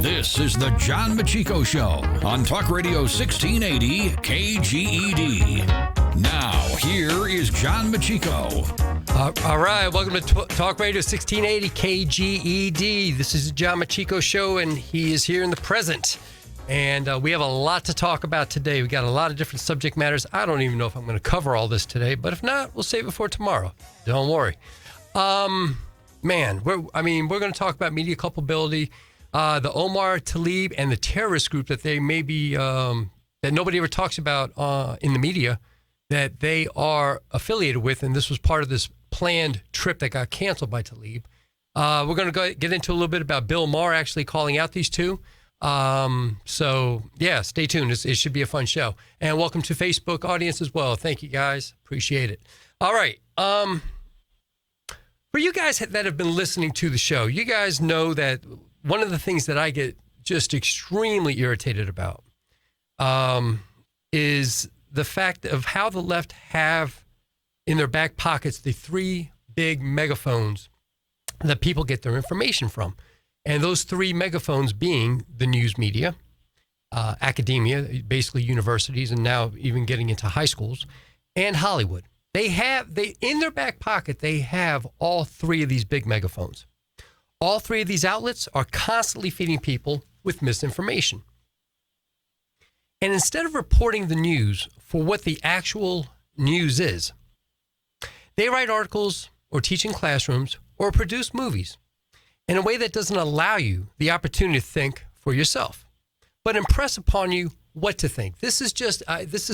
This is the John Meccico Show on Talk Radio 1680 KGED. Now, here is John Meccico. All right, welcome to Talk Radio 1680 KGED. This is the John Meccico Show, and he is here in the present. And we have a lot to talk about today. We got a lot of different subject matters. I don't even know if I'm going to cover all this today, but if not, we'll save it for tomorrow. Don't worry. We're going to talk about media culpability, the OMAR-TALIB, and the terrorist group that they may be, that nobody ever talks about in the media, that they are affiliated with, and this was part of this planned trip that got canceled by Talib. We're going to get into a little bit about Bill Maher actually calling out these two. Stay tuned. It should be a fun show. And welcome to Facebook audience as well. Thank you, guys. Appreciate it. All right. For you guys that have been listening to the show, you guys know that one of the things that I get just extremely irritated about is the fact of how the left have in their back pockets the three big megaphones that people get their information from. And those three megaphones being the news media, academia, basically universities, and now even getting into high schools, and Hollywood. They in their back pocket, they have all three of these big megaphones. All three of these outlets are constantly feeding people with misinformation. And instead of reporting the news for what the actual news is, they write articles or teach in classrooms or produce movies in a way that doesn't allow you the opportunity to think for yourself, but impress upon you what to think. This is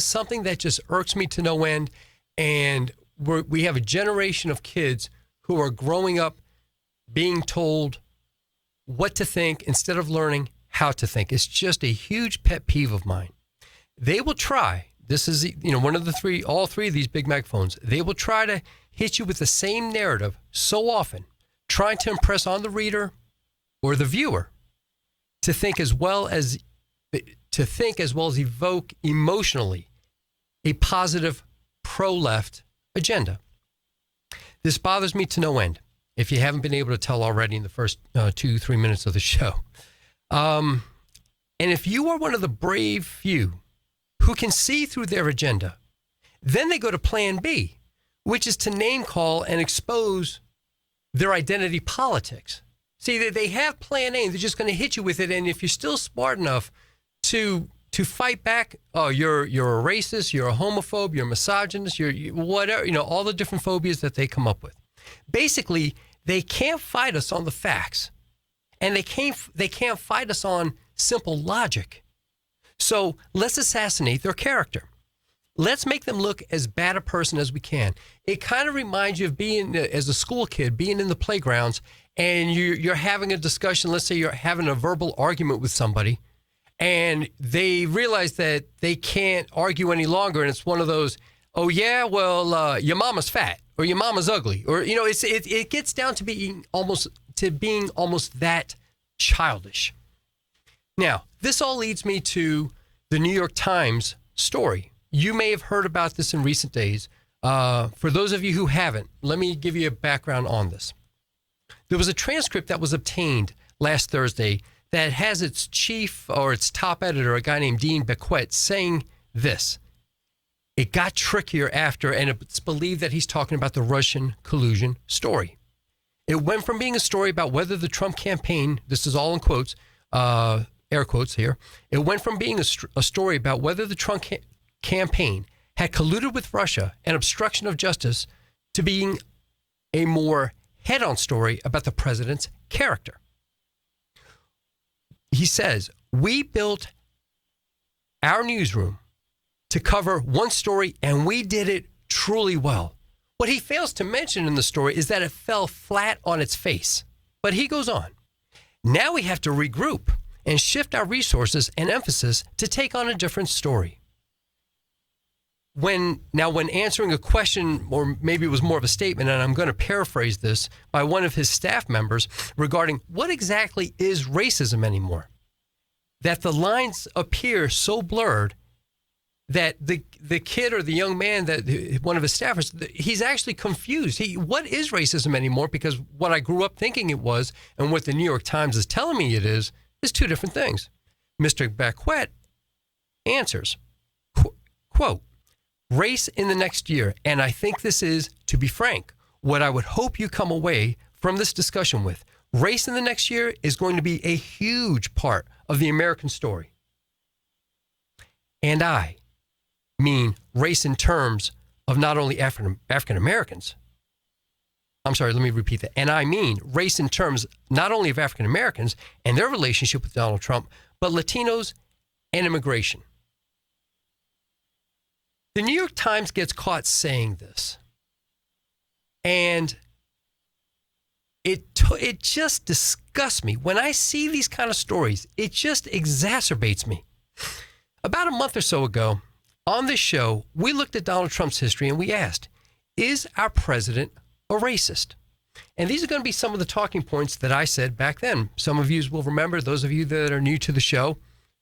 something that just irks me to no end. And we have a generation of kids who are growing up being told what to think instead of learning how to think. It's just a huge pet peeve of mine. They will try. This is, one of the three, all three of these big megaphones. They will try to hit you with the same narrative so often, trying to impress on the reader or the viewer to think as well as evoke emotionally a positive pro-left agenda. This bothers me to no end, if you haven't been able to tell already in the first 2-3 minutes of the show. And if you are one of the brave few who can see through their agenda, then they go to plan B, which is to name call and expose their identity politics. See, they have plan A, and they're just going to hit you with it. And if you're still smart enough to fight back, oh, you're a racist, you're a homophobe, you're a misogynist, you're whatever, all the different phobias that they come up with. Basically, they can't fight us on the facts, and they can't fight us on simple logic. So let's assassinate their character. Let's make them look as bad a person as we can. It kind of reminds you of being, as a school kid, being in the playgrounds, and you're having a discussion. Let's say you're having a verbal argument with somebody, and they realize that they can't argue any longer, and it's one of those, oh yeah, well, your mama's fat, or your mama's ugly, or it gets down to being almost that childish. Now, this all leads me to the New York Times story. You may have heard about this in recent days. For those of you who haven't, let me give you a background on this. There was a transcript that was obtained last Thursday that has its chief or its top editor, a guy named Dean Beckwith, saying this. It got trickier after, and it's believed that he's talking about the Russian collusion story. It went from being a story about whether the Trump campaign, this is all in quotes, air quotes here, it went from being a story about whether the Trump campaign had colluded with Russia and obstruction of justice to being a more head-on story about the president's character. He says, we built our newsroom to cover one story, and we did it truly well. What he fails to mention in the story is that it fell flat on its face. But he goes on. Now we have to regroup and shift our resources and emphasis to take on a different story. When answering a question, or maybe it was more of a statement, and I'm going to paraphrase this, by one of his staff members regarding what exactly is racism anymore, that the lines appear so blurred that the kid or the young man, that one of his staffers, he's actually confused. What is racism anymore? Because what I grew up thinking it was, and what the New York Times is telling me it is is two different things. Mr. Beckwet answers, quote, race in the next year, and I think this is, to be frank, what I would hope you come away from this discussion with. Race in the next year is going to be a huge part of the American story. And I mean race in terms of not only African Americans. I'm sorry, let me repeat that. And I mean race in terms not only of African Americans and their relationship with Donald Trump, but Latinos and immigration. The New York Times gets caught saying this. And it just disgusts me. When I see these kind of stories, it just exacerbates me. About a month or so ago, on this show, we looked at Donald Trump's history and we asked, is our president a racist? And these are going to be some of the talking points that I said back then. Some of you will remember, those of you that are new to the show,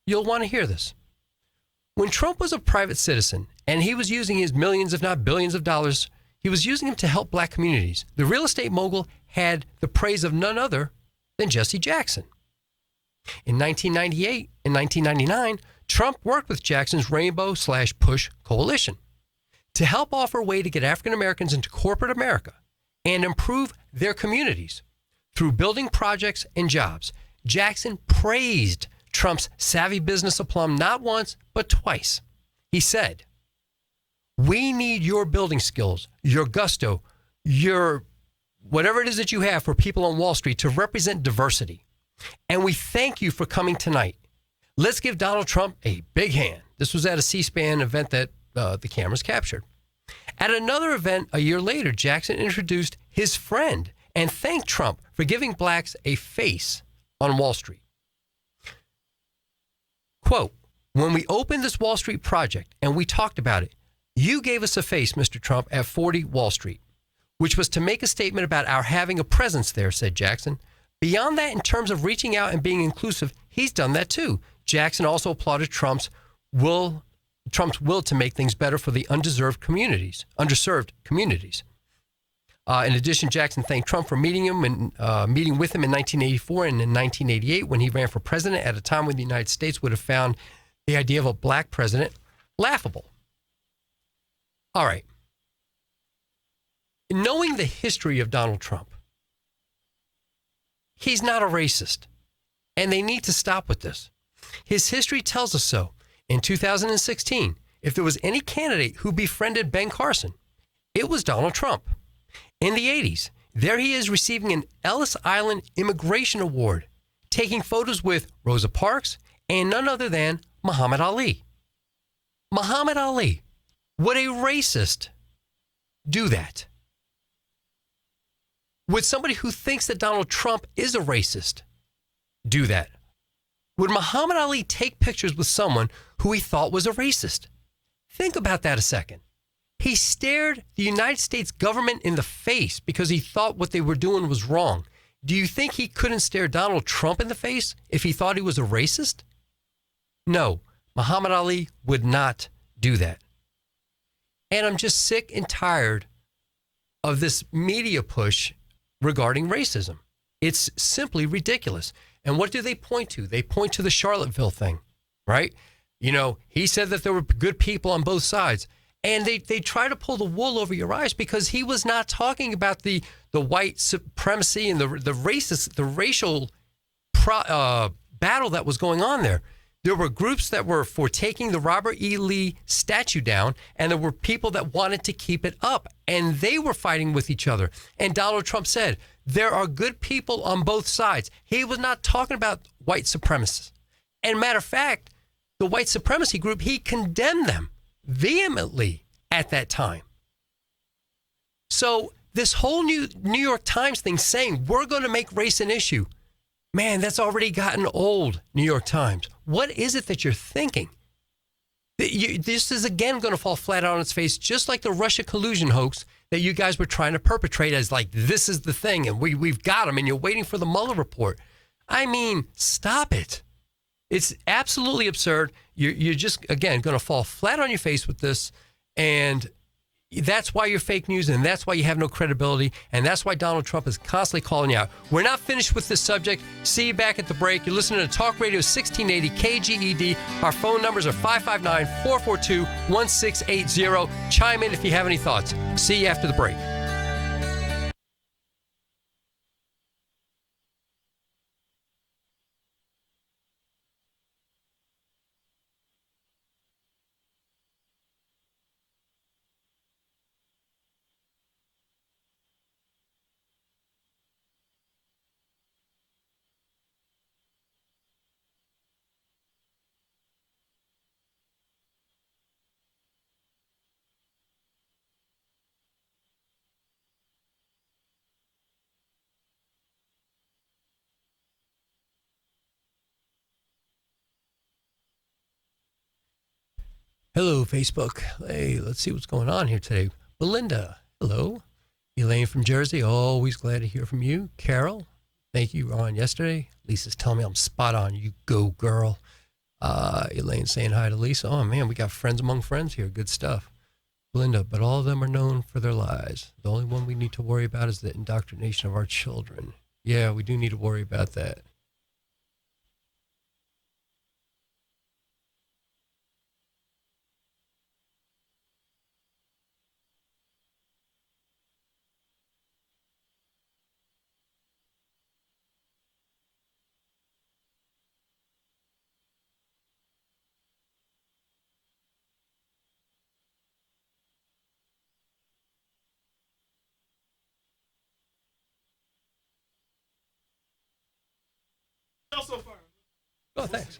you'll want to hear this. When Trump was a private citizen and he was using his millions, if not billions of dollars, he was using them to help black communities. The real estate mogul had the praise of none other than Jesse Jackson. In 1998 and 1999, Trump worked with Jackson's Rainbow/Push coalition to help offer a way to get African Americans into corporate America and improve their communities through building projects and jobs. Jackson praised Trump's savvy business aplomb not once, but twice. He said, we need your building skills, your gusto, your whatever it is that you have for people on Wall Street to represent diversity. And we thank you for coming tonight. Let's give Donald Trump a big hand. This was at a C-SPAN event that the cameras captured. At another event a year later, Jackson introduced his friend and thanked Trump for giving blacks a face on Wall Street. Quote, when we opened this Wall Street project and we talked about it, you gave us a face, Mr. Trump, at 40 Wall Street, which was to make a statement about our having a presence there, said Jackson. Beyond that, in terms of reaching out and being inclusive, he's done that too. Jackson also applauded Trump's will to make things better for the underserved communities. In addition, Jackson thanked Trump for meeting with him in 1984 and in 1988 when he ran for president at a time when the United States would have found the idea of a black president laughable. All right. Knowing the history of Donald Trump, he's not a racist, and they need to stop with this. His history tells us so. In 2016, if there was any candidate who befriended Ben Carson, it was Donald Trump. In the 80s, there he is receiving an Ellis Island Immigration Award, taking photos with Rosa Parks and none other than Muhammad Ali. Muhammad Ali. Would a racist do that? Would somebody who thinks that Donald Trump is a racist do that? Would Muhammad Ali take pictures with someone who he thought was a racist? Think about that a second. He stared the United States government in the face because he thought what they were doing was wrong. Do you think he couldn't stare Donald Trump in the face if he thought he was a racist? No, Muhammad Ali would not do that. And I'm just sick and tired of this media push regarding racism. It's simply ridiculous. And what do they point to? They point to the Charlottesville thing, right? You know, he said that there were good people on both sides. And they try to pull the wool over your eyes because he was not talking about the white supremacy and the racial battle that was going on there. There were groups that were for taking the Robert E. Lee statue down, and there were people that wanted to keep it up, and they were fighting with each other. And Donald Trump said, there are good people on both sides. He was not talking about white supremacists. And matter of fact, the white supremacy group, he condemned them vehemently at that time. So this whole New York Times thing saying we're going to make race an issue, man, that's already gotten old, New York Times. What is it that you're thinking? This is again going to fall flat on its face, just like the Russia collusion hoax that you guys were trying to perpetrate as like, this is the thing, and we've got them, and you're waiting for the Mueller report. I mean, stop it. It's absolutely absurd. You're just, again, going to fall flat on your face with this. And, That's why you're fake news, and that's why you have no credibility, and that's why Donald Trump is constantly calling you out. We're not finished with this subject. See you back at the break. You're listening to Talk Radio 1680 KGED. Our phone numbers are 559-442-1680. Chime in if you have any thoughts. See you after the break. Hello, Facebook. Hey, let's see what's going on here today. Belinda, hello. Elaine from Jersey, always glad to hear from you. Carol, thank you. You were on yesterday. Lisa's telling me I'm spot on. You go, girl. Elaine saying hi to Lisa. Oh, man, we got friends among friends here. Good stuff. Belinda, but all of them are known for their lies. The only one we need to worry about is the indoctrination of our children. Yeah, we do need to worry about that. So far. Oh, thanks.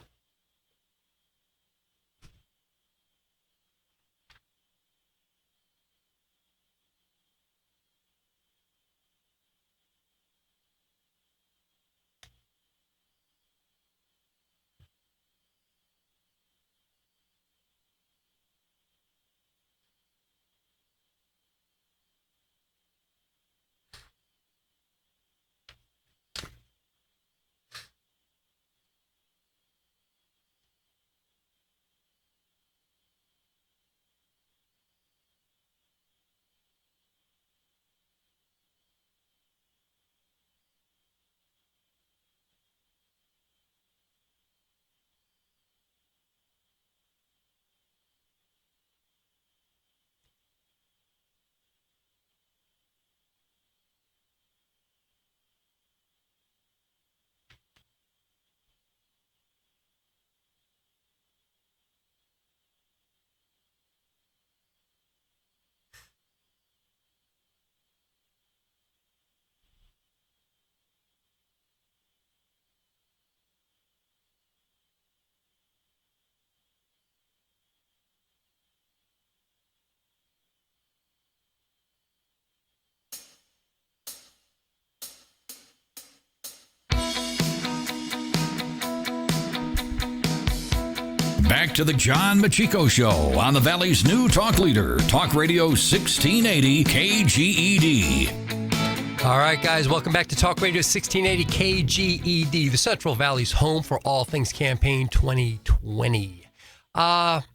Back to the John Meccico Show on the Valley's new talk leader, Talk Radio 1680 KGED. All right, guys, welcome back to Talk Radio 1680 KGED, the Central Valley's home for all things campaign 2020.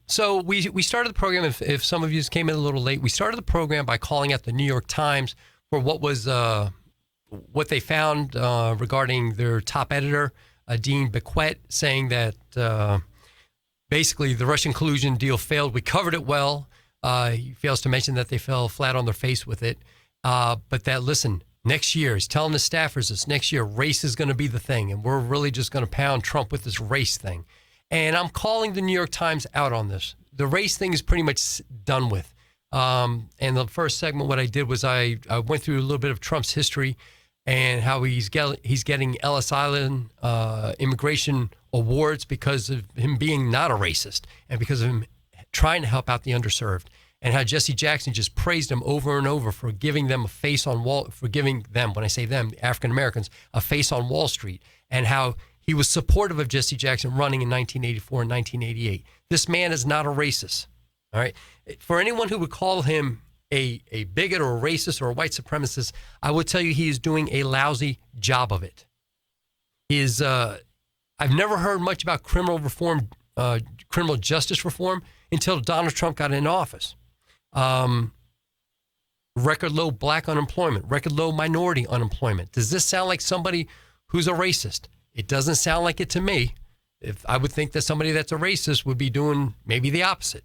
So we started the program, if some of you came in a little late, we started the program by calling out the New York Times for what they found regarding their top editor, Dean Bequette, saying that basically the Russian collusion deal failed. We covered it well. He fails to mention that they fell flat on their face with it. But that, listen, next year, he's telling the staffers this, next year, race is going to be the thing, and we're really just going to pound Trump with this race thing. And I'm calling the New York Times out on this. The race thing is pretty much done with. And the first segment, what I did was I went through a little bit of Trump's history and how he's getting Ellis Island immigration awards because of him being not a racist and because of him trying to help out the underserved, and how Jesse Jackson just praised him over and over for giving them a face on Wall, for giving them, when I say them, African Americans, a face on Wall Street, and how he was supportive of Jesse Jackson running in 1984 and 1988. This man is not a racist. All right. For anyone who would call him a bigot or a racist or a white supremacist, I would tell you he is doing a lousy job of it. I've never heard much about criminal reform, criminal justice reform until Donald Trump got into office. record low black unemployment, record low minority unemployment. Does this sound like somebody who's a racist? It doesn't sound like it to me. If I would think that somebody that's a racist would be doing maybe the opposite.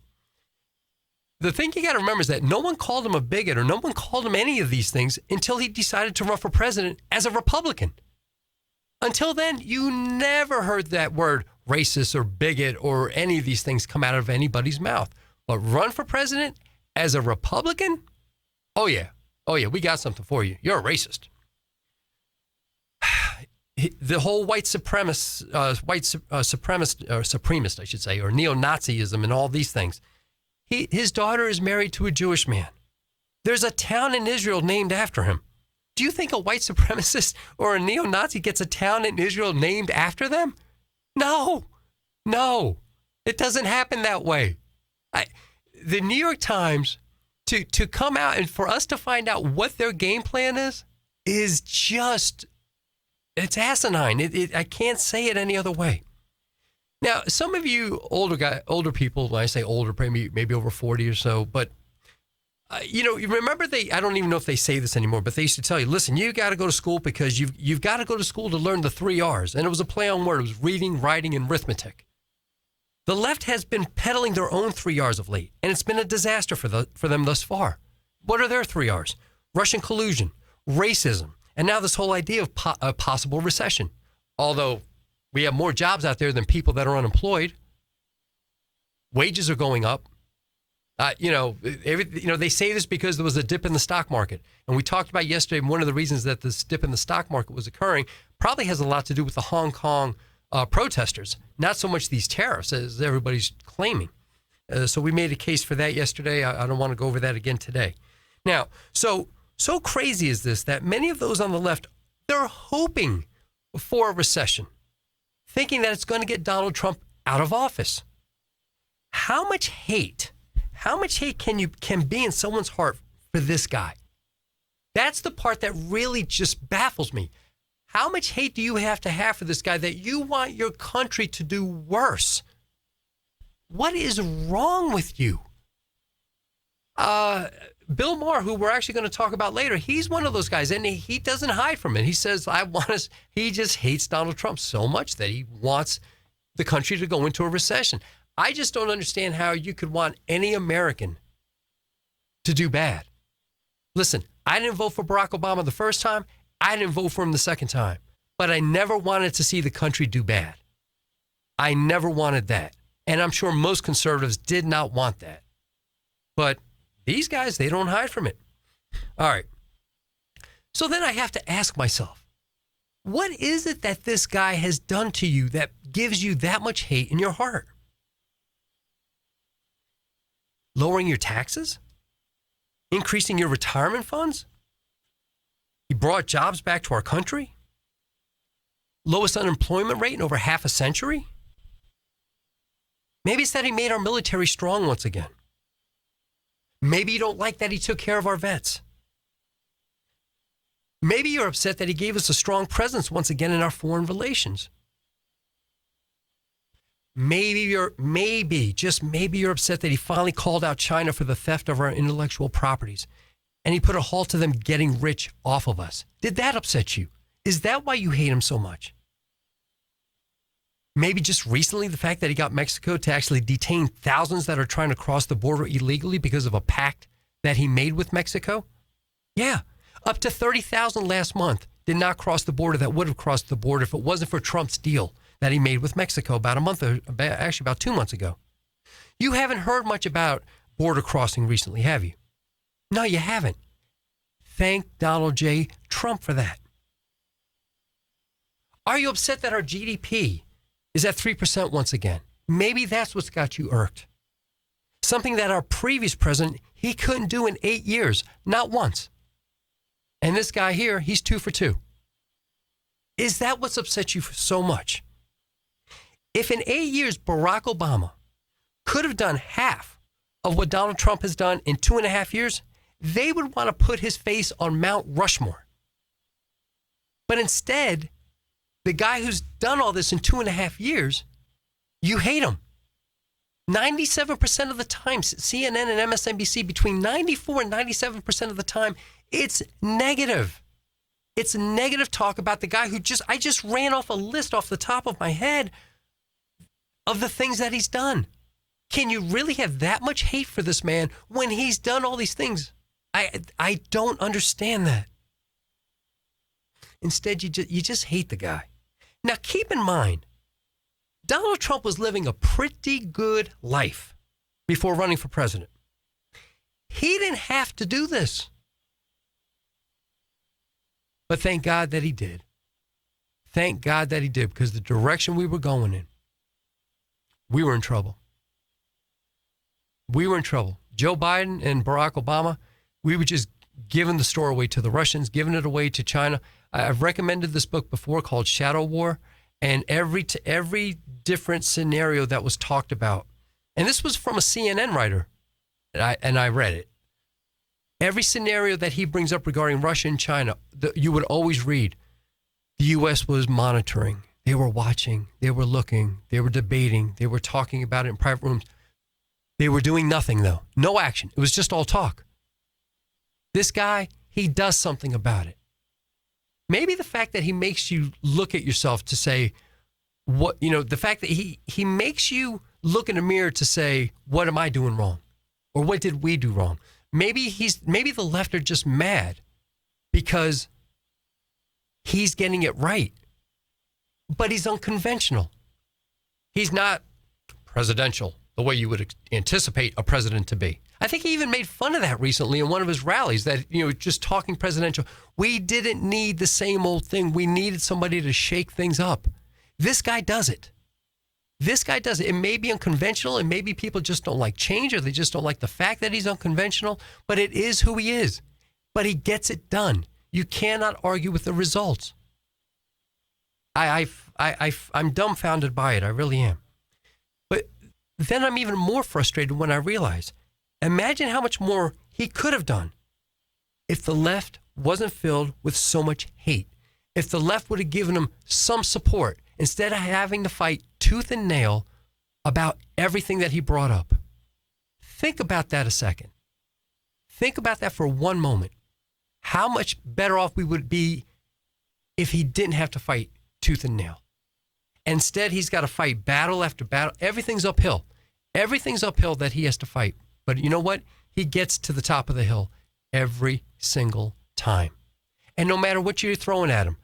The thing you got to remember is that no one called him a bigot or no one called him any of these things until he decided to run for president as a Republican. Until then, you never heard that word racist or bigot or any of these things come out of anybody's mouth. But run for president as a Republican? Oh, yeah. Oh, yeah. We got something for you. You're a racist. The whole white supremacist, supremacist, I should say, or neo-Nazism and all these things. His daughter is married to a Jewish man. There's a town in Israel named after him. Do you think a white supremacist or a neo-Nazi gets a town in Israel named after them? No. It doesn't happen that way. The New York Times, to come out and for us to find out what their game plan is just, it's asinine. I can't say it any other way. Now, some of you older people, when I say older, maybe over 40 or so, but you remember I don't even know if they say this anymore, but they used to tell you, listen, you got to go to school because you've got to go to school to learn the 3 R's. And it was a play on words. It was reading, writing, and arithmetic. The left has been peddling their own 3 R's of late, and it's been a disaster for them thus far. What are their 3 R's? Russian collusion, racism, and now this whole idea of a possible recession. Although we have more jobs out there than people that are unemployed. Wages are going up. They say this because there was a dip in the stock market. And we talked about yesterday, one of the reasons that this dip in the stock market was occurring probably has a lot to do with the Hong Kong protesters, not so much these tariffs as everybody's claiming. So we made a case for that yesterday. I don't want to go over that again today. Now, so crazy is this that many of those on the left, they're hoping for a recession, thinking that it's going to get Donald Trump out of office. How much hate can be in someone's heart for this guy? That's the part that really just baffles me. How much hate do you have to have for this guy that you want your country to do worse? What is wrong with you? Bill Maher, who we're actually going to talk about later, he's one of those guys, and he doesn't hide from it. He says, he just hates Donald Trump so much that he wants the country to go into a recession. I just don't understand how you could want any American to do bad. Listen, I didn't vote for Barack Obama the first time. I didn't vote for him the second time. But I never wanted to see the country do bad. I never wanted that. And I'm sure most conservatives did not want that. But these guys, they don't hide from it. All right. So then I have to ask myself, what is it that this guy has done to you that gives you that much hate in your heart? Lowering your taxes? Increasing your retirement funds? He brought jobs back to our country? Lowest unemployment rate in over half a century? Maybe it's that he made our military strong once again. Maybe you don't like that he took care of our vets. Maybe you're upset that he gave us a strong presence once again in our foreign relations. Maybe you're upset that he finally called out China for the theft of our intellectual properties and he put a halt to them getting rich off of us. Did that upset you? Is that why you hate him so much? Maybe just recently the fact that he got Mexico to actually detain thousands that are trying to cross the border illegally because of a pact that he made with Mexico? Yeah, up to 30,000 last month did not cross the border that would have crossed the border if it wasn't for Trump's deal that he made with Mexico about 2 months ago. You haven't heard much about border crossing recently, have you? No, you haven't. Thank Donald J. Trump for that. Are you upset that our GDP is at 3% once again? Maybe that's what's got you irked. Something that our previous president, he couldn't do in 8 years, not once. And this guy here, he's 2 for 2. Is that what's upset you so much? If in 8 years, Barack Obama could have done half of what Donald Trump has done in 2.5 years, they would want to put his face on Mount Rushmore. But instead, the guy who's done all this in 2.5 years, you hate him. 97% of the time, CNN and MSNBC, between 94 and 97% of the time, it's negative. It's negative talk about the guy who I just ran off a list off the top of my head of the things that he's done. Can you really have that much hate for this man when he's done all these things? I don't understand that. Instead, you just hate the guy. Now, keep in mind, Donald Trump was living a pretty good life before running for president. He didn't have to do this. But thank God that he did. Thank God that he did, because the direction we were going in, we were in trouble. We were in trouble. Joe Biden and Barack Obama, we were just giving the store away to the Russians, giving it away to China. I've recommended this book before called Shadow War, and every different scenario that was talked about. And this was from a CNN writer, and I read it. Every scenario that he brings up regarding Russia and China, you would always read, the U.S. was monitoring. They were watching. They were looking. They were debating. They were talking about it in private rooms. They were doing nothing, though. No action. It was just all talk. This guy, he does something about it. Maybe the fact that he makes you look at yourself to say, the fact that he makes you look in the mirror to say, what am I doing wrong? Or what did we do wrong? Maybe the left are just mad because he's getting it right. But he's unconventional. He's not presidential the way you would anticipate a president to be. I think he even made fun of that recently in one of his rallies, that, just talking presidential. We didn't need the same old thing. We needed somebody to shake things up. This guy does it. It may be unconventional, and maybe people just don't like change, or they just don't like the fact that he's unconventional, but it is who he is. But he gets it done. You cannot argue with the results. I'm dumbfounded by it. I really am. But then I'm even more frustrated when I realize, imagine how much more he could have done if the left wasn't filled with so much hate. If the left would have given him some support instead of having to fight tooth and nail about everything that he brought up. Think about that a second. Think about that for one moment. How much better off we would be if he didn't have to fight tooth and nail. Instead, he's got to fight battle after battle. Everything's uphill. Everything's uphill that he has to fight. But you know what? He gets to the top of the hill every single time. And no matter what you're throwing at him,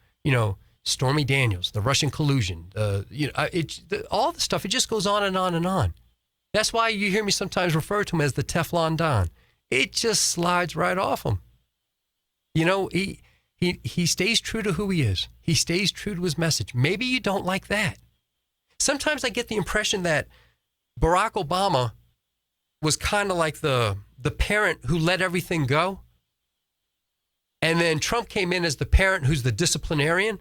Stormy Daniels, the Russian collusion, all the stuff, it just goes on and on and on. That's why you hear me sometimes refer to him as the Teflon Don. It just slides right off him. He stays true to who he is. He stays true to his message. Maybe you don't like that. Sometimes I get the impression that Barack Obama was kind of like the parent who let everything go. And then Trump came in as the parent who's the disciplinarian.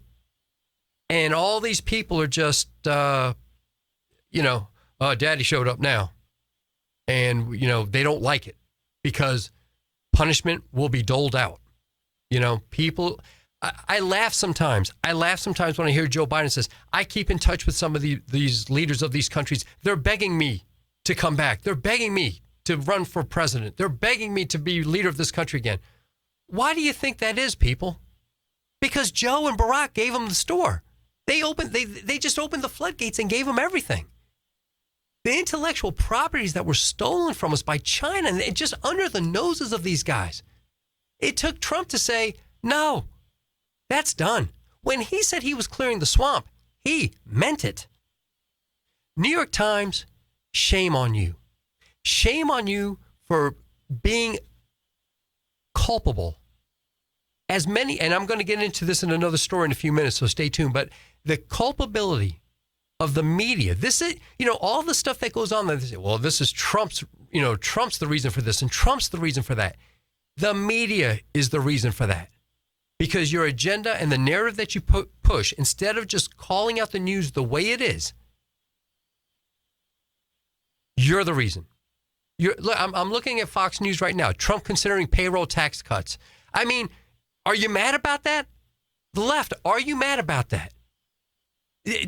And all these people are just, Daddy showed up now. And, they don't like it because punishment will be doled out. People, I laugh sometimes. When I hear Joe Biden says, I keep in touch with some of these leaders of these countries. They're begging me to come back. They're begging me to run for president. They're begging me to be leader of this country again. Why do you think that is, people? Because Joe and Barack gave them the store. They just opened the floodgates and gave them everything. The intellectual properties that were stolen from us by China, and just under the noses of these guys. It took Trump to say, no, that's done. When he said he was clearing the swamp, he meant it. New York Times, shame on you. Shame on you for being culpable. As many, and I'm going to get into this in another story in a few minutes, so stay tuned, but the culpability of the media, this is, all the stuff that goes on there, they say, well, this is Trump's the reason for this, and Trump's the reason for that. The media is the reason for that. Because your agenda and the narrative that you push, instead of just calling out the news the way it is, you're the reason. I'm looking at Fox News right now. Trump considering payroll tax cuts. I mean, are you mad about that? The left, are you mad about that?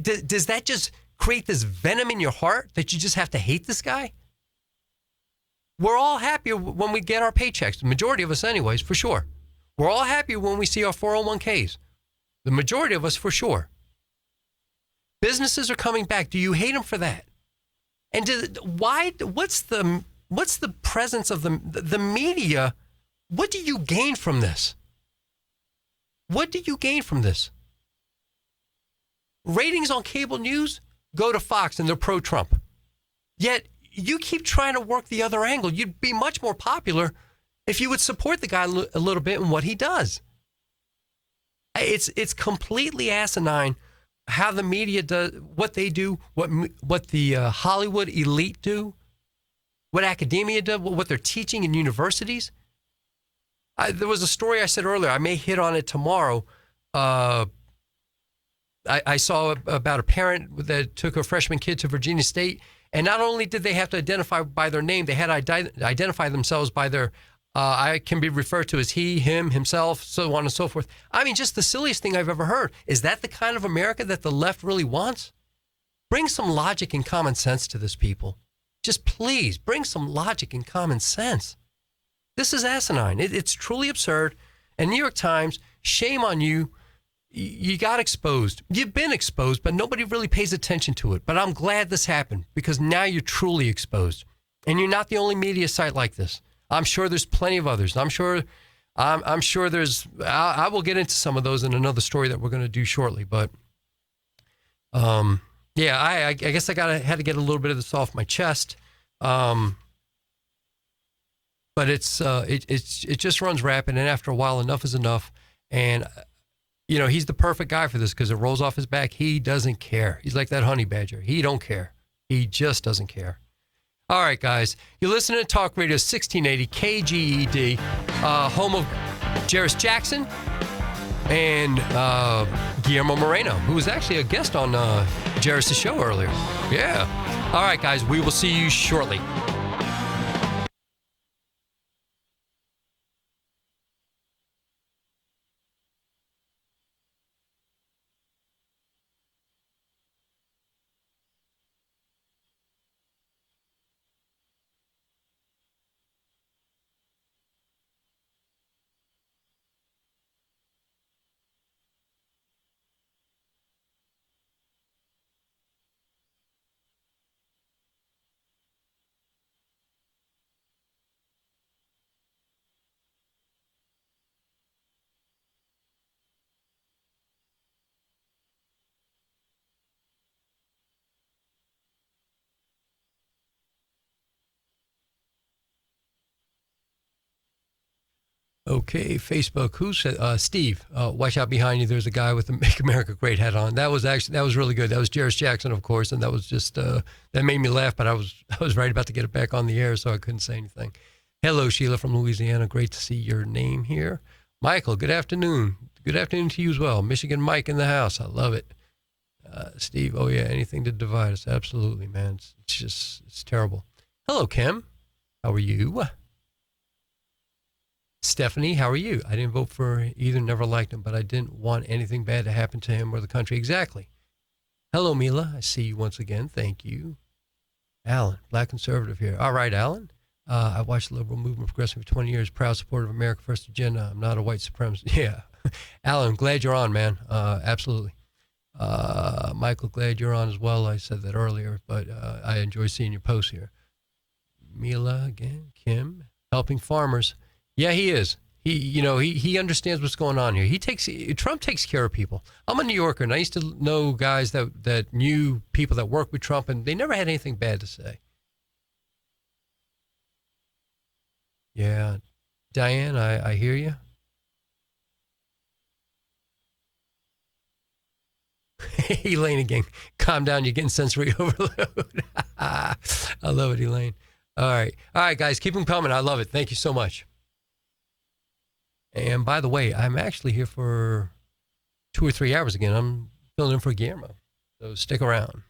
Does that just create this venom in your heart that you just have to hate this guy? We're all happier when we get our paychecks. The majority of us anyways, for sure. We're all happier when we see our 401ks. The majority of us, for sure. Businesses are coming back. Do you hate them for that? And what's the presence of the media? What do you gain from this? What do you gain from this? Ratings on cable news go to Fox and they're pro-Trump. Yet you keep trying to work the other angle. You'd be much more popular if you would support the guy a little bit in what he does. It's completely asinine how the media does, what they do, what the Hollywood elite do, what academia does, what they're teaching in universities. There was a story I said earlier. I may hit on it tomorrow. I saw about a parent that took a freshman kid to Virginia State, and not only did they have to identify by their name, they had to identify themselves by their, I can be referred to as he, him, himself, so on and so forth. I mean, just the silliest thing I've ever heard. Is that the kind of America that the left really wants? Bring some logic and common sense to this, people. Just please bring some logic and common sense. This is asinine. It's truly absurd. And New York Times, shame on you. You got exposed. You've been exposed, but nobody really pays attention to it. But I'm glad this happened because now you're truly exposed. And you're not the only media site like this. I'm sure there's plenty of others. I'm sure there's, I will get into some of those in another story that we're going to do shortly. But yeah, I guess I had to get a little bit of this off my chest. But it just runs rapid, and after a while, enough is enough. And you know, he's the perfect guy for this because it rolls off his back. He doesn't care. He's like that honey badger. He don't care. He just doesn't care. All right, guys, you're listening to Talk Radio 1680 KGED, home of Jairus Jackson and Guillermo Moreno, who was actually a guest on Jairus' show earlier. Yeah. All right, guys, we will see you shortly. Okay, Facebook. Who said Steve? Watch out behind you. There's a guy with the "Make America Great" hat on. That was really good. That was Jairus Jackson, of course, and that was just that made me laugh. But I was right about to get it back on the air, so I couldn't say anything. Hello, Sheila from Louisiana. Great to see your name here. Michael, good afternoon. Good afternoon to you as well. Michigan Mike in the house. I love it. Steve, oh yeah, anything to divide us. Absolutely, man. It's terrible. Hello, Kim. How are you? Stephanie, how are you? I didn't vote for either, never liked him, but I didn't want anything bad to happen to him or the country. Exactly. Hello, Mila. I see you once again. Thank you. Alan, black conservative here. All right, Alan. I watched the liberal movement progressing for 20 years. Proud supporter of America First agenda. I'm not a white supremacist. Yeah. Alan, glad you're on, man. Absolutely. Michael, glad you're on as well. I said that earlier, but I enjoy seeing your posts here. Mila again. Kim, helping farmers. Yeah, he is. He understands what's going on here. Trump takes care of people. I'm a New Yorker, and I used to know guys that knew people that worked with Trump, and they never had anything bad to say. Yeah. Diane, I hear you. Elaine again. Calm down. You're getting sensory overload. I love it, Elaine. All right, guys. Keep them coming. I love it. Thank you so much. And by the way, I'm actually here for 2 or 3 hours again. I'm filling in for Guillermo. So stick around.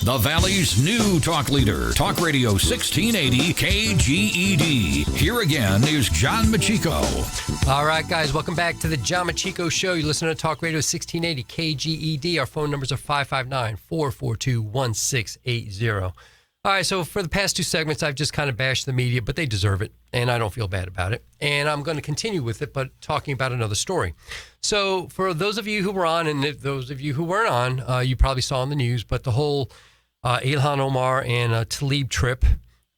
the Valley's new talk leader, Talk Radio 1680 KGED. Here again is John Meccico. All right, guys, welcome back to the John Meccico Show. You listen to Talk Radio 1680 KGED. Our phone numbers are 559-442-1680. All right, so for the past two segments, I've just kind of bashed the media, but they deserve it, and I don't feel bad about it. And I'm going to continue with it, but talking about another story. So for those of you who were on, and those of you who weren't on, you probably saw in the news, but the whole Ilhan Omar and Talib trip,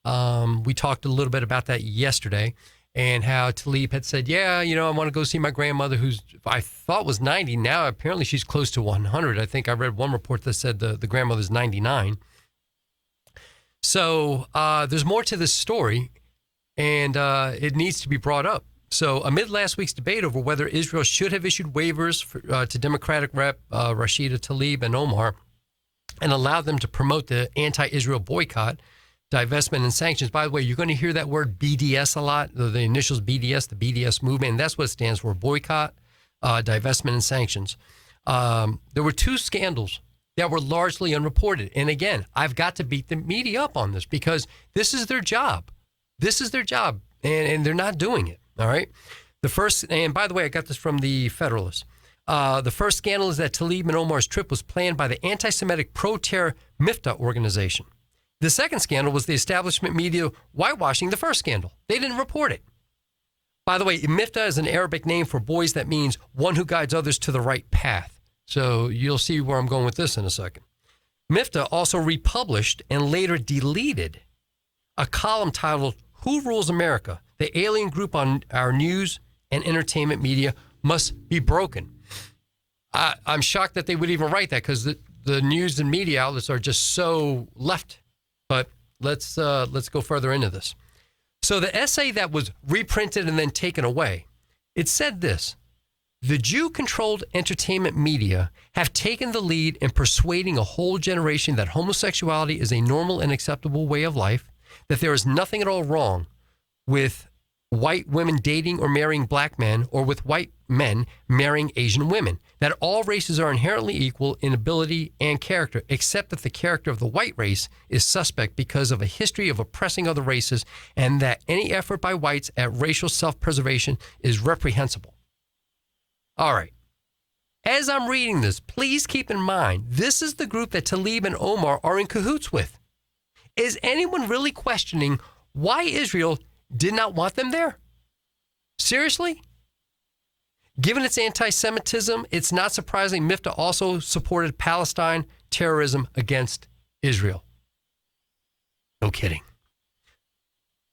we talked a little bit about that yesterday, and how Talib had said, yeah, you know, I want to go see my grandmother, who's I thought was 90. Now, apparently, she's close to 100. I think I read one report that said the grandmother's 99. So there's more to this story, and it needs to be brought up. So amid last week's debate over whether Israel should have issued waivers to Democratic Rep Rashida Tlaib and Omar and allowed them to promote the anti-Israel boycott, divestment, and sanctions. By the way, you're going to hear that word BDS a lot, the initials BDS, the BDS movement, and that's what it stands for, boycott, divestment, and sanctions. There were two scandals that were largely unreported. And again, I've got to beat the media up on this because this is their job. This is their job, and they're not doing it, all right? The first, and by the way, I got this from the Federalist. The first scandal is that Tlaib and Omar's trip was planned by the anti-Semitic pro-terror MIFTA organization. The second scandal was the establishment media whitewashing the first scandal. They didn't report it. By the way, MIFTA is an Arabic name for boys that means one who guides others to the right path. So you'll see where I'm going with this in a second. MIFTA also republished and later deleted a column titled, Who Rules America? The Alien Group on Our News and Entertainment Media Must Be Broken. I'm shocked that they would even write that because the news and media outlets are just so left. But let's go further into this. So the essay that was reprinted and then taken away, it said this: the Jew-controlled entertainment media have taken the lead in persuading a whole generation that homosexuality is a normal and acceptable way of life, that there is nothing at all wrong with white women dating or marrying black men, or with white men marrying Asian women, that all races are inherently equal in ability and character, except that the character of the white race is suspect because of a history of oppressing other races, and that any effort by whites at racial self-preservation is reprehensible. All right. As I'm reading this, please keep in mind, this is the group that Tlaib and Omar are in cahoots with. Is anyone really questioning why Israel did not want them there? Seriously? Given its anti-Semitism, it's not surprising MIFTA also supported Palestine terrorism against Israel. No kidding.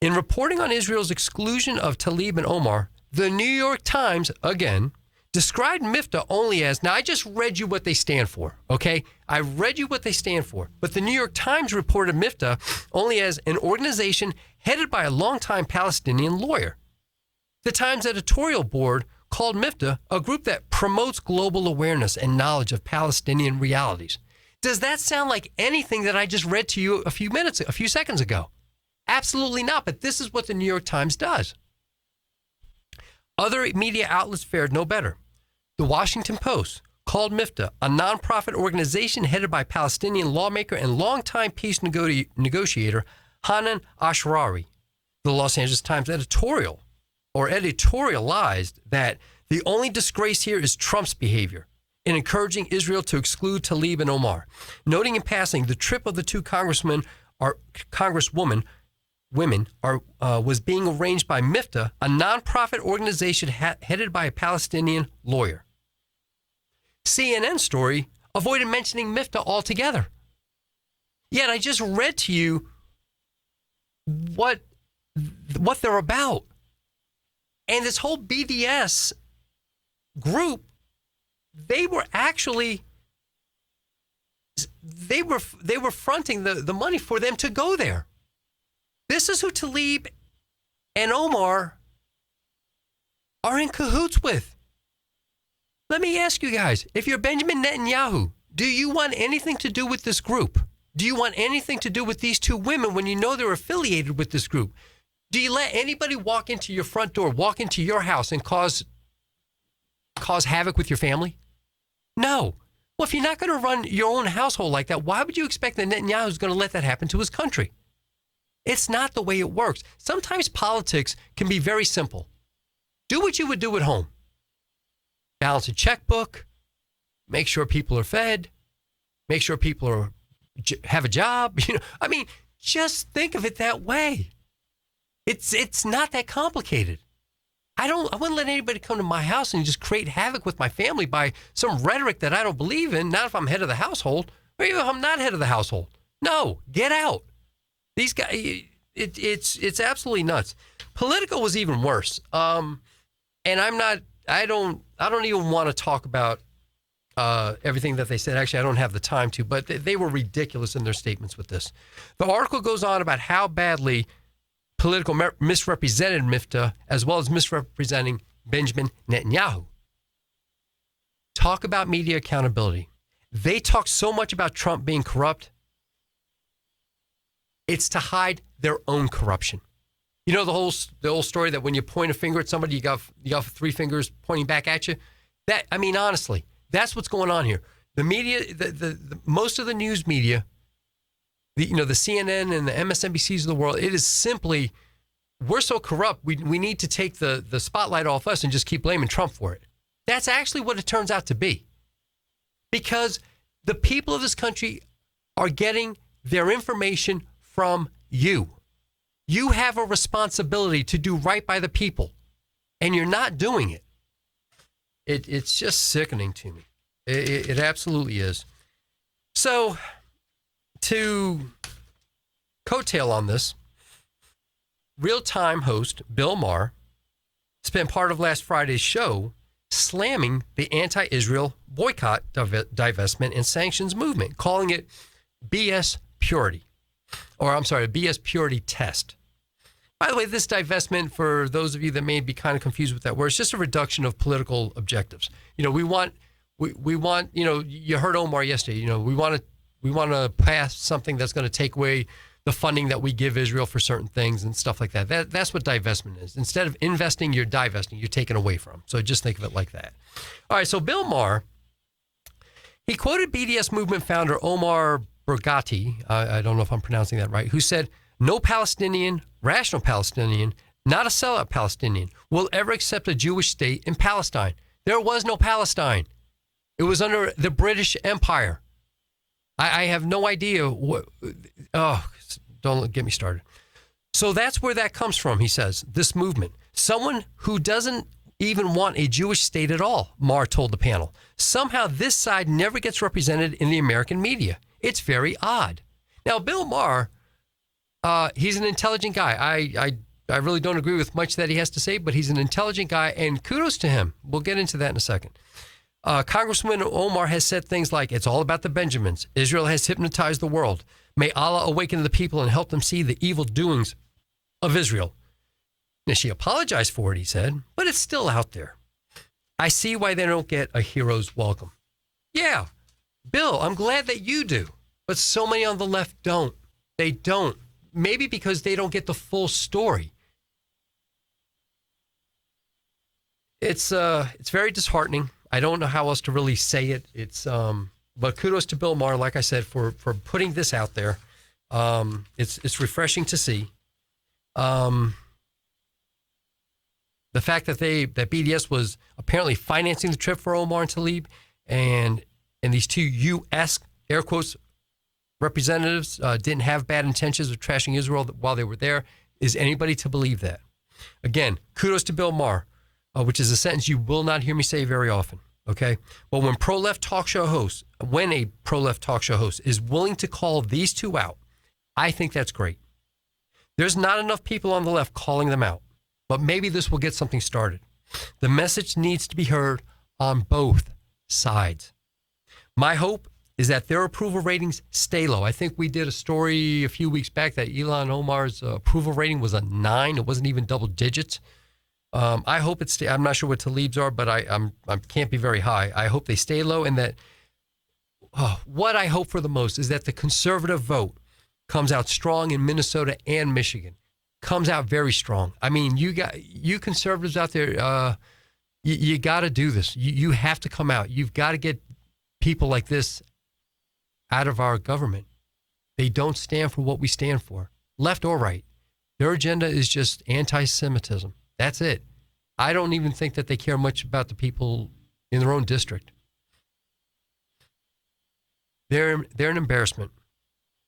In reporting on Israel's exclusion of Tlaib and Omar, the New York Times, again, described MIFTA only as, now I just read you what they stand for, okay? I read you what they stand for. But the New York Times reported MIFTA only as an organization headed by a longtime Palestinian lawyer. The Times editorial board called MIFTA a group that promotes global awareness and knowledge of Palestinian realities. Does that sound like anything that I just read to you a few seconds ago? Absolutely not, but this is what the New York Times does. Other media outlets fared no better. The Washington Post called MIFTA a nonprofit organization headed by Palestinian lawmaker and longtime peace negotiator Hanan Ashrari. The Los Angeles Times editorialized that the only disgrace here is Trump's behavior in encouraging Israel to exclude Tlaib and Omar, noting in passing the trip of the two congresswomen was being arranged by MIFTA, a nonprofit organization headed by a Palestinian lawyer. CNN story avoided mentioning MIFTA altogether. Yet I just read to you what they're about. And this whole BDS group, they were fronting the money for them to go there. This is who Tlaib and Omar are in cahoots with. Let me ask you guys, if you're Benjamin Netanyahu, do you want anything to do with this group? Do you want anything to do with these two women when you know they're affiliated with this group? Do you let anybody walk into your front door, walk into your house and cause havoc with your family? No. Well, if you're not going to run your own household like that, why would you expect that Netanyahu is going to let that happen to his country? It's not the way it works. Sometimes politics can be very simple. Do what you would do at home. Balance a checkbook. Make sure people are fed. Make sure people have a job. Just think of it that way. It's not that complicated. I wouldn't let anybody come to my house and just create havoc with my family by some rhetoric that I don't believe in. Not if I'm head of the household, or even if I'm not head of the household. No, get out. These guys, it's absolutely nuts. Politico was even worse. And I don't even want to talk about everything that they said. Actually, I don't have the time to, but they were ridiculous in their statements with this. The article goes on about how badly Politico misrepresented Mifta as well as misrepresenting Benjamin Netanyahu. Talk about media accountability. They talk so much about Trump being corrupt. It's to hide their own corruption. You know the whole story that when you point a finger at somebody, you got 3 fingers pointing back at you. Honestly, that's what's going on here. The media, the most of the news media, the CNN and the MSNBCs of the world, it is simply, we're so corrupt, we need to take the spotlight off us and just keep blaming Trump for it. That's actually what it turns out to be. Because the people of this country are getting their information from you. You have a responsibility to do right by the people, and you're not doing it. It's just sickening to me. It absolutely is. So, to coattail on this, Real-Time host Bill Maher spent part of last Friday's show slamming the anti-Israel boycott, divestment, and sanctions movement, calling it BS purity. Or, I'm sorry, a BS purity test. By the way, this divestment, for those of you that may be kind of confused with that word, it's just a reduction of political objectives. We want, you heard Omar yesterday, we want to pass something that's going to take away the funding that we give Israel for certain things and stuff like that. That's what divestment is. Instead of investing, you're divesting, you're taking away from. So just think of it like that. All right, so Bill Maher, he quoted BDS movement founder Omar Berghati, I don't know if I'm pronouncing that right, who said, "No Palestinian, rational Palestinian, not a sellout Palestinian, will ever accept a Jewish state in Palestine. There was no Palestine. It was under the British Empire." I have no idea what. Oh, don't get me started. So that's where that comes from, he says, this movement. Someone who doesn't even want a Jewish state at all, Maher told the panel. Somehow this side never gets represented in the American media. It's very odd. Now, Bill Maher, he's an intelligent guy. I really don't agree with much that he has to say, but he's an intelligent guy, and kudos to him. We'll get into that in a second. Congressman Omar has said things like, "It's all about the Benjamins. Israel has hypnotized the world. May Allah awaken the people and help them see the evil doings of Israel." Now, she apologized for it, he said, but it's still out there. "I see why they don't get a hero's welcome." Yeah, Bill, I'm glad that you do, but so many on the left don't. They don't. Maybe because they don't get the full story. It's very disheartening. I don't know how else to really say it. But kudos to Bill Maher, like I said, for putting this out there. It's refreshing to see. The fact that BDS was apparently financing the trip for Omar and Talib, and these two U.S. air quotes representatives didn't have bad intentions of trashing Israel while they were there. Is anybody to believe that? Again, kudos to Bill Maher. Which is a sentence you will not hear me say very often, okay? But when a pro-left talk show host is willing to call these two out, I think that's great. There's not enough people on the left calling them out, but maybe this will get something started. The message needs to be heard on both sides. My hope is that their approval ratings stay low. I think we did a story a few weeks back that Ilhan Omar's approval rating was a 9. It wasn't even double digits. I hope it's. I'm not sure what Talib's are, but I can't be very high. I hope they stay low, and that. What I hope for the most is that the conservative vote comes out strong in Minnesota and Michigan. Comes out very strong. I mean, you conservatives out there. You got to do this. You have to come out. You've got to get people like this out of our government. They don't stand for what we stand for, left or right. Their agenda is just anti-Semitism. That's it. I don't even think that they care much about the people in their own district. They're an embarrassment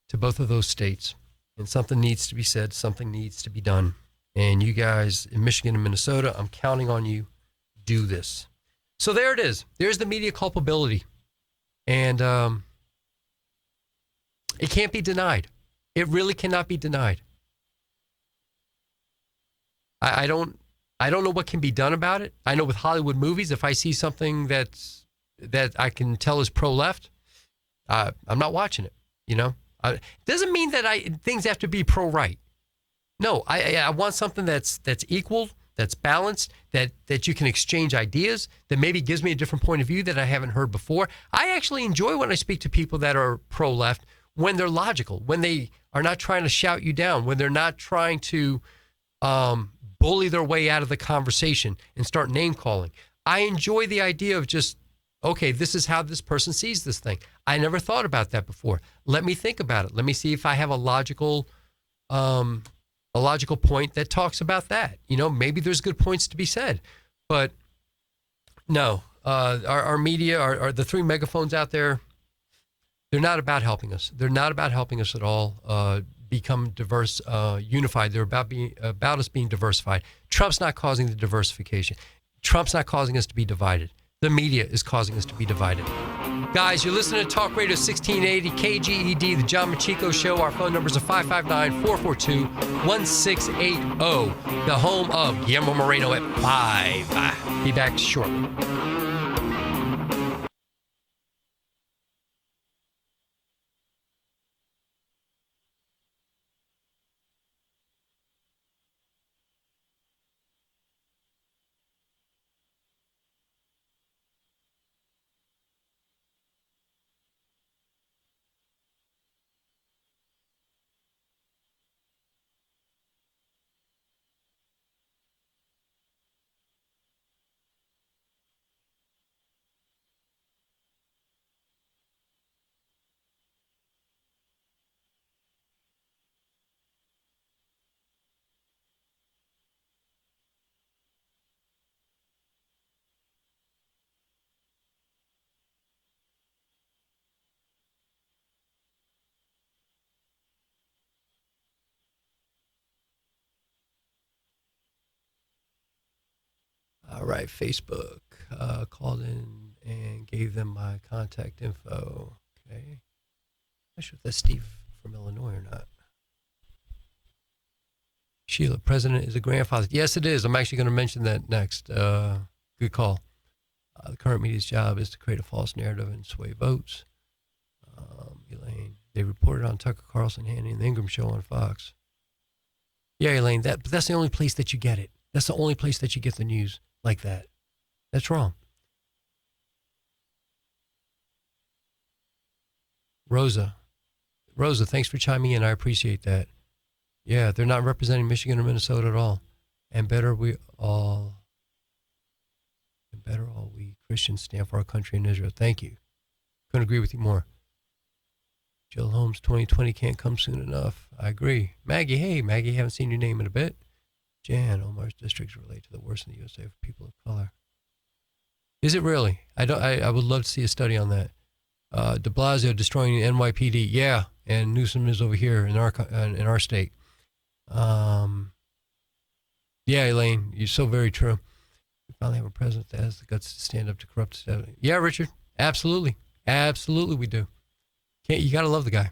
to both of those states. And something needs to be said. Something needs to be done. And you guys in Michigan and Minnesota, I'm counting on you. Do this. So there it is. There's the media culpability. And it can't be denied. It really cannot be denied. I don't know what can be done about it. I know with Hollywood movies, if I see something that I can tell is pro-left, I'm not watching it. You know, it doesn't mean that things have to be pro-right. No, I want something that's equal, that's balanced, that you can exchange ideas, that maybe gives me a different point of view that I haven't heard before. I actually enjoy when I speak to people that are pro-left, when they're logical, when they are not trying to shout you down, when they're not trying to bully their way out of the conversation and start name calling. I enjoy the idea of just, okay, this is how this person sees this thing. I never thought about that before. Let me think about it. Let me see if I have a logical point that talks about that. You know, maybe there's good points to be said, but no, our media, are the three megaphones out there, they're not about helping us. They're not about helping us at all. Become diverse, unified. They're about us being diversified. Trump's not causing the diversification. Trump's not causing us to be divided. The media is causing us to be divided. Guys, you're listening to Talk Radio 1680 KGED, the John Meccico Show. Our phone numbers are 559-442-1680. The home of Guillermo Moreno at 5. Be back shortly. All right, Facebook called in and gave them my contact info. Okay. Not sure if that's Steve from Illinois or not. Sheila, president is a grandfather. Yes, it is. I'm actually going to mention that next. Good call. The current media's job is to create a false narrative and sway votes. Elaine, they reported on Tucker Carlson, Hannity, and the Ingram Show on Fox. Yeah, Elaine, that's the only place that you get it. That's the only place that you get the news like that. That's wrong. Rosa, thanks for chiming in. I appreciate that. Yeah, they're not representing Michigan or Minnesota at all. And better all we Christians stand for our country and Israel. Thank you. Couldn't agree with you more. Jill Holmes, 2020 can't come soon enough. I agree. Maggie, hey, Maggie, haven't seen your name in a bit. Jan, Omar's districts relate to the worst in the USA for people of color. Is it really? I would love to see a study on that. De Blasio destroying the NYPD. Yeah, and Newsom is over here in our state. Yeah, Elaine, you're so very true. We finally have a president that has the guts to stand up to corrupt. Yeah, Richard, absolutely, we do. You got to love the guy.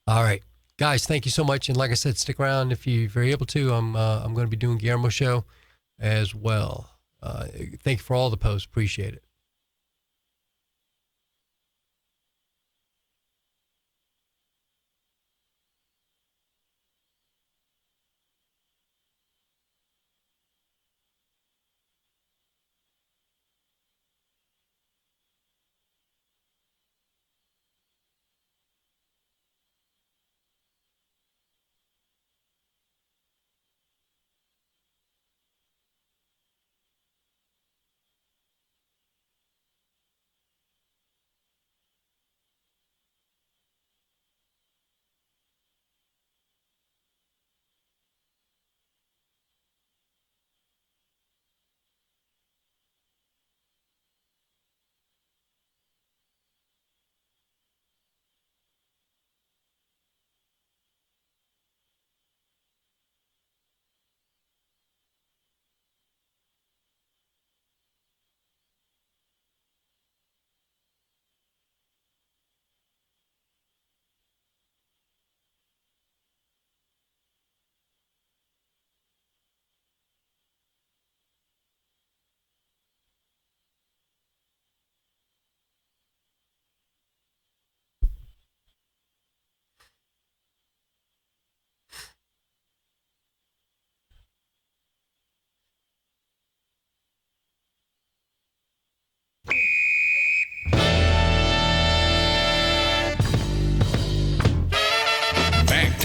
All right, guys, thank you so much. And like I said, stick around if you're able to. I'm going to be doing Guillermo show as well. Thank you for all the posts. Appreciate it.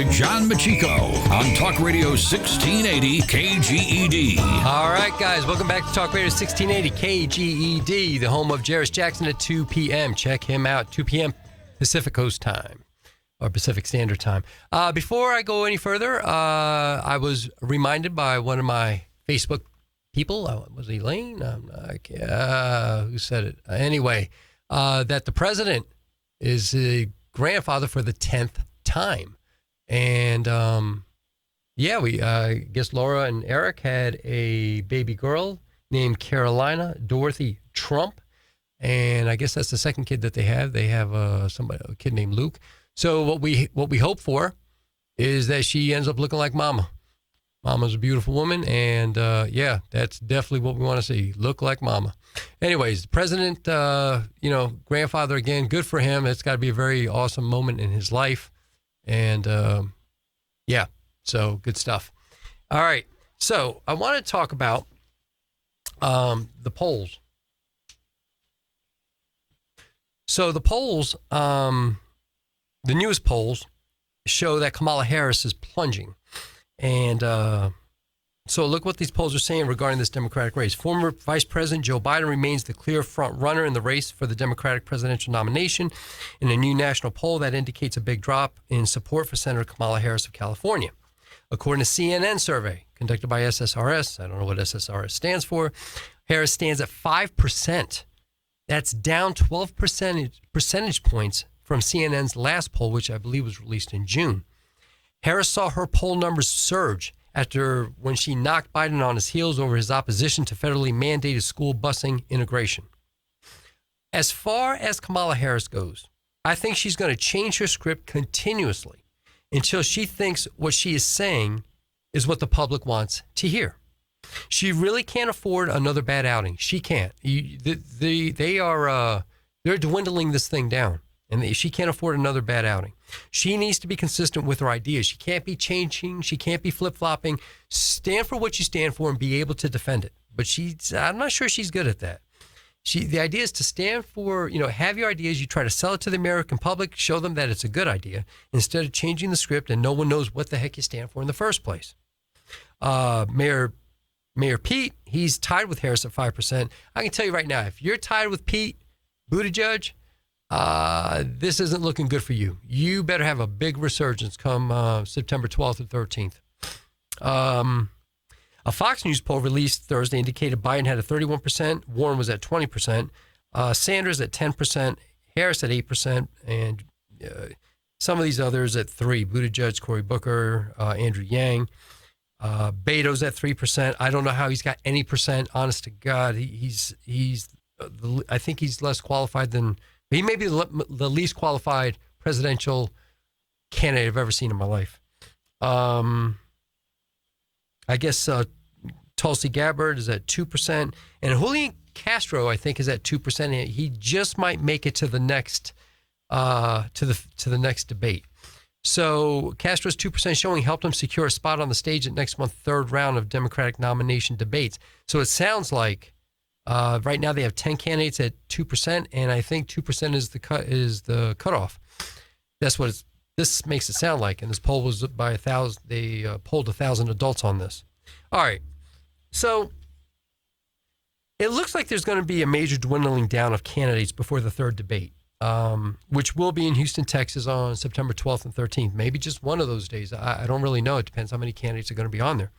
to John Meccico on Talk Radio 1680 KGED. All right, guys, welcome back to Talk Radio 1680 KGED, the home of Jairus Jackson at 2 p.m. Check him out, 2 p.m. Pacific Coast time, or Pacific Standard Time. Before I go any further, I was reminded by one of my Facebook people, was it Elaine? Who said it? Anyway, that the president is a grandfather for the 10th time. And I guess Laura and Eric had a baby girl named Carolina Dorothy Trump. And I guess that's the second kid that they have. They have a kid named Luke. So what we hope for is that she ends up looking like Mama. Mama's a beautiful woman, and that's definitely what we want to see. Look like Mama. Anyways, the president, grandfather again, good for him. It's got to be a very awesome moment in his life. And so good stuff. All right. So I want to talk about the polls. So the polls, the newest polls show that Kamala Harris is plunging. And so look what these polls are saying regarding this Democratic race. Former Vice President Joe Biden remains the clear front runner in the race for the Democratic presidential nomination in a new national poll that indicates a big drop in support for Senator Kamala Harris of California. According to CNN survey conducted by SSRS, I don't know what SSRS stands for, Harris stands at 5%. That's down 12 percentage points from CNN's last poll, which I believe was released in June. Harris saw her poll numbers surge when she knocked Biden on his heels over his opposition to federally mandated school busing integration. As far as Kamala Harris goes, I think she's going to change her script continuously until she thinks what she is saying is what the public wants to hear. She really can't afford another bad outing. She can't. They're dwindling this thing down, and she can't afford another bad outing. She needs to be consistent with her ideas. She can't be changing. She can't be flip-flopping. Stand for what you stand for and be able to defend it. But I'm not sure she's good at that. The idea is to stand for, have your ideas. You try to sell it to the American public, show them that it's a good idea, instead of changing the script and no one knows what the heck you stand for in the first place. Mayor Pete, he's tied with Harris at 5%. I can tell you right now, if you're tied with Pete Buttigieg, this isn't looking good for you. You better have a big resurgence come September 12th and 13th. A Fox News poll released Thursday indicated Biden had a 31%, Warren was at 20%, Sanders at 10%, Harris at 8%, and some of these others at 3%. Buttigieg, Cory Booker, Andrew Yang. Beto's at 3%. I don't know how he's got any percent. Honest to God, I think he's less qualified than he may be the least qualified presidential candidate I've ever seen in my life. I guess Tulsi Gabbard is at 2%, and Julian Castro I think is at 2%. He just might make it to the next to the next debate. So Castro's 2% showing helped him secure a spot on the stage at next month's third round of Democratic nomination debates. So it sounds like right now they have 10 candidates at 2%, and I think 2% is the cutoff. That's what this makes it sound like. And this poll was by 1,000. They polled 1,000 adults on this. All right, so it looks like there's going to be a major dwindling down of candidates before the third debate. Which will be in Houston, Texas on September 12th and 13th. Maybe just one of those days. I don't really know. It depends how many candidates are going to be on there.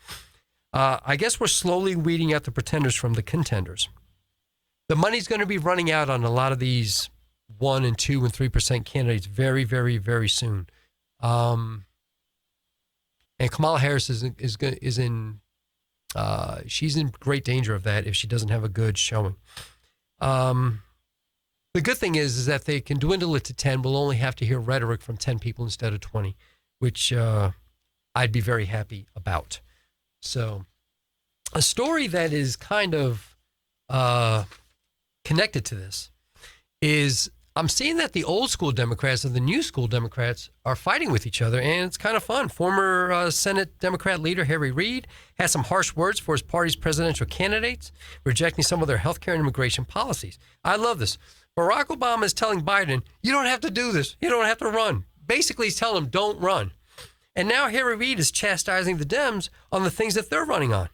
I guess we're slowly weeding out the pretenders from the contenders. The money's going to be running out on a lot of these 1% and 2% and 3% candidates very, very, very soon. And Kamala Harris she's in great danger of that if she doesn't have a good showing. The good thing is that they can dwindle it to 10. We'll only have to hear rhetoric from 10 people instead of 20, which I'd be very happy about. So a story that is kind of connected to this is I'm seeing that the old school Democrats and the new school Democrats are fighting with each other, and it's kind of fun. Former Senate Democrat leader Harry Reid had some harsh words for his party's presidential candidates, rejecting some of their health care and immigration policies. I love this. Barack Obama is telling Biden, you don't have to do this. You don't have to run. Basically, he's telling him, don't run. And now Harry Reid is chastising the Dems on the things that they're running on.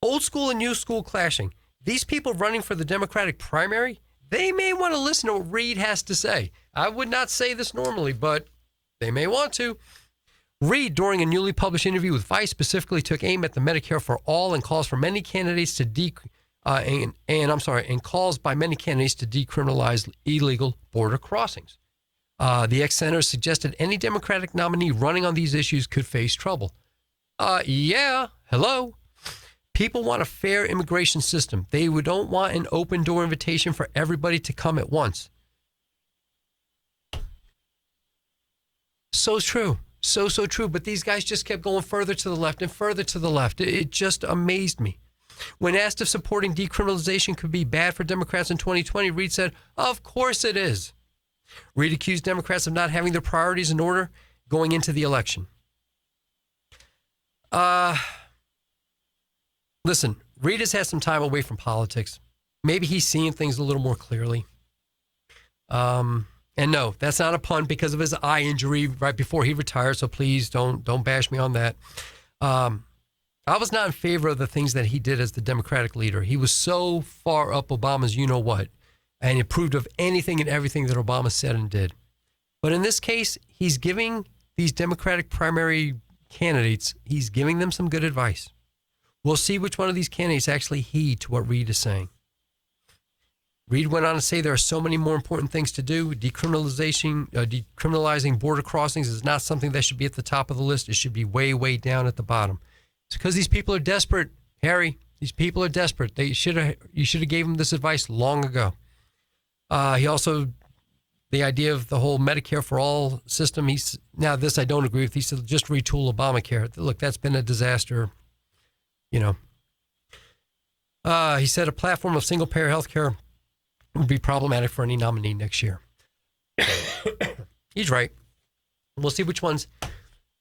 Old school and new school clashing. These people running for the Democratic primary, they may want to listen to what Reid has to say. I would not say this normally, but they may want to. Reid, during a newly published interview with Vice, specifically took aim at the Medicare for All and calls for many candidates to calls by many candidates to decriminalize illegal border crossings. The ex-senator suggested any Democratic nominee running on these issues could face trouble. Hello. People want a fair immigration system. They don't want an open door invitation for everybody to come at once. So true. So true. But these guys just kept going further to the left and further to the left. It just amazed me. When asked if supporting decriminalization could be bad for Democrats in 2020, Reid said, of course it is. Reid accused Democrats of not having their priorities in order going into the election. Listen, Reid has had some time away from politics. Maybe he's seeing things a little more clearly. And no, that's not a pun because of his eye injury right before he retired. So please don't bash me on that. I was not in favor of the things that he did as the Democratic leader. He was so far up Obama's you-know-what, and he approved of anything and everything that Obama said and did. But in this case, he's giving these Democratic primary candidates, he's giving them some good advice. We'll see which one of these candidates actually heed to what Reid is saying. Reid went on to say there are so many more important things to do. Decriminalizing border crossings is not something that should be at the top of the list. It should be way, way down at the bottom. It's because these people are desperate, Harry. These people are desperate. You should have gave them this advice long ago. He also, the idea of the whole Medicare for All system, now this I don't agree with. He said just retool Obamacare. Look, that's been a disaster, He said a platform of single-payer health care would be problematic for any nominee next year. He's right. We'll see which ones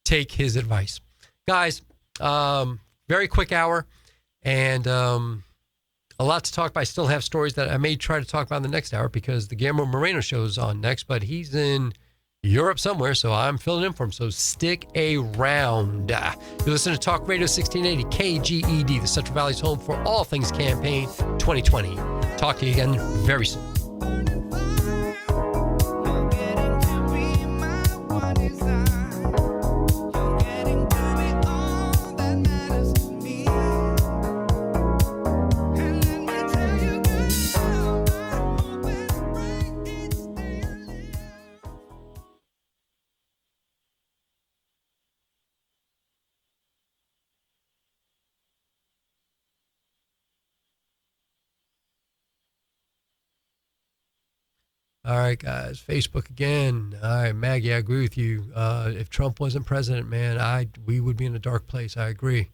take his advice. Guys, very quick hour and a lot to talk about. I still have stories that I may try to talk about in the next hour because the Guillermo Moreno show is on next, but he's in Europe somewhere, so I'm filling in for him. So stick around. You listen to Talk Radio 1680 KGED, the Central Valley's home for all things campaign 2020. Talk to you again very soon. All right, guys. Facebook again. All right, Maggie, I agree with you. If Trump wasn't president, man, we would be in a dark place. I agree.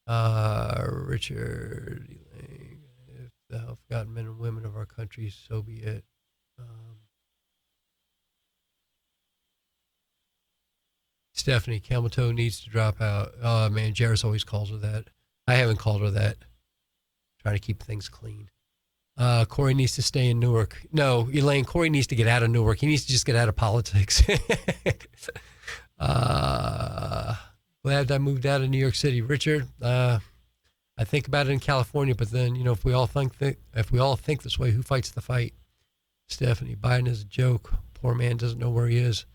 Richard, if the forgotten men and women of our country, so be it. Stephanie, camel toe needs to drop out. Oh, man, Jairus always calls her that. I haven't called her that. Trying to keep things clean. Corey needs to stay in Newark. No, Elaine, Corey needs to get out of Newark. He needs to just get out of politics. Glad I moved out of New York City. Richard, I think about it in California, but then, if we all think this way, who fights the fight? Stephanie, Biden is a joke. Poor man doesn't know where he is.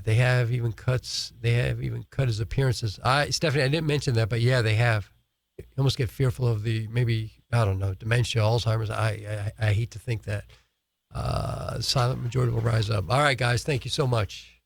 They have even cut his appearances. Stephanie, I didn't mention that, but yeah, they have. You almost get fearful of dementia, Alzheimer's. I hate to think that. The silent majority will rise up. All right, guys, thank you so much.